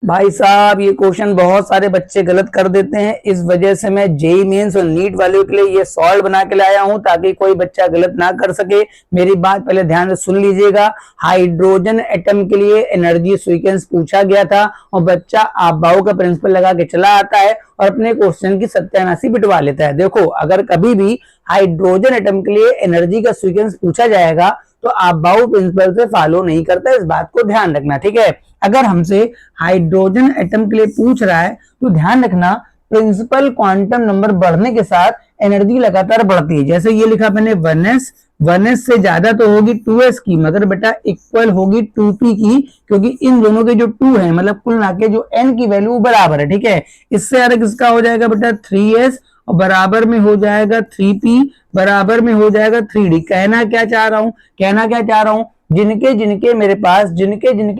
भाई साहब ये क्वेश्चन बहुत सारे बच्चे गलत कर देते हैं, इस वजह से मैं जेई मेंस और नीट वालों के लिए ये सॉल्व बना के लाया हूं ताकि कोई बच्चा गलत ना कर सके। मेरी बात पहले ध्यान से सुन लीजिएगा। हाइड्रोजन एटम के लिए एनर्जी सीक्वेंस पूछा गया था और बच्चा आपबाऊ का प्रिंसिपल लगा के चला आता है और अपने क्वेश्चन की सत्यानाशी बिटवा लेता है। देखो, अगर कभी भी हाइड्रोजन एटम के लिए एनर्जी का सीक्वेंस पूछा जाएगा तो आपबाऊ प्रिंसिपल से फॉलो नहीं करता, इस बात को ध्यान रखना, ठीक है। अगर हमसे हाइड्रोजन एटम के लिए पूछ रहा है तो ध्यान रखना प्रिंसिपल क्वांटम नंबर बढ़ने के साथ एनर्जी लगातार बढ़ती है। जैसे ये लिखा मैंने 1s से ज्यादा तो होगी 2s की, मगर बेटा इक्वल होगी 2p की, क्योंकि इन दोनों के जो 2 है मतलब कुल मिला के जो n की वैल्यू बराबर है, ठीक है। इससे ज्यादा किसका हो जाएगा बेटा 3s और बराबर में हो जाएगा 3p, बराबर में हो जाएगा 3d। कहना क्या चाह रहा हूं, जिनके जिनके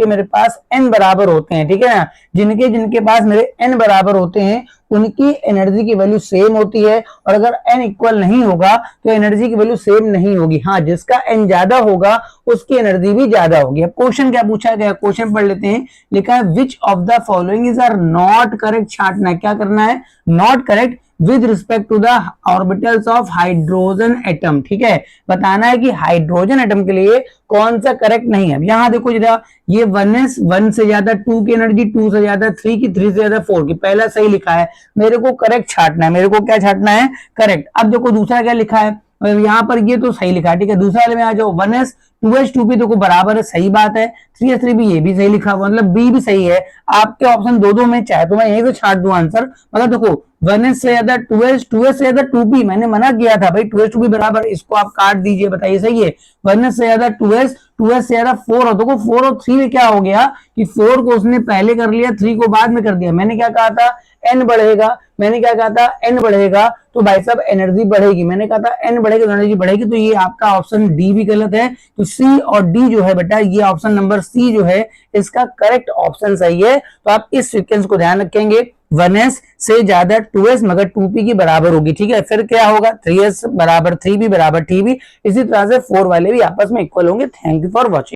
मेरे पास n बराबर होते हैं, ठीक है ना, जिनके जिनके पास मेरे n बराबर होते हैं उनकी एनर्जी की वैल्यू सेम होती है, और अगर n इक्वल नहीं होगा तो एनर्जी की वैल्यू सेम नहीं होगी। हाँ, जिसका n ज्यादा होगा उसकी एनर्जी भी ज्यादा होगी। अब क्वेश्चन क्या पूछा गया, क्वेश्चन पढ़ लेते हैं। लिखा है which of the following is are not correct. छांटना है, क्या करना है, not correct with respect to the orbitals of hydrogen atom, ठीक है। बताना है कि हाइड्रोजन एटम के लिए कौन सा करेक्ट नहीं है। यहां देखो जरा, ये 1s 1 से ज्यादा 2 की एनर्जी, 2 से ज्यादा 3 की, 3 से ज्यादा 4 की, पहला सही लिखा है। मेरे को करेक्ट छाटना है, मेरे को क्या छाटना है, करेक्ट। अब देखो दूसरा क्या लिखा है, यहाँ पर ये तो सही लिखा है, ठीक है। दूसरा वाले में आ जाओ, 1s 2s 2p देखो बराबर है, सही बात है। 3s 3p ये भी सही लिखा हुआ, मतलब बी भी सही है। आपके ऑप्शन दो में चाहे तो मैं यहीं से छाट दूं आंसर, मगर देखो 1s से ज्यादा 2s, 2s से ज्यादा 2p, मैंने मना किया था भाई 2s 2p बराबर, इसको आप काट दीजिए, बताइए सही है। 1s से ज्यादा 2s, 2s से ज्यादा 4 हो, देखो 4 और 3 में क्या हो गया कि 4 को उसने पहले कर लिया, 3 को बाद में कर दिया। मैंने क्या कहा था, n बढ़ेगा, n बढ़ेगा तो भाई साहब एनर्जी बढ़ेगी। मैंने कहा था n बढ़ेगा तो एनर्जी बढ़ेगी, तो ये आपका ऑप्शन डी भी गलत है। तो सी और डी जो है बेटा, ये ऑप्शन नंबर सी जो है इसका करेक्ट ऑप्शन सही है। तो आप इस सीक्वेंस को ध्यान रखेंगे, 1s से ज्यादा 2s मगर 2p की बराबर होगी, ठीक है। फिर क्या होगा, 3s बराबर 3p बराबर 3p, इसी तरह से 4 वाले भी आपस में इक्वल होंगे। Thank you for watching.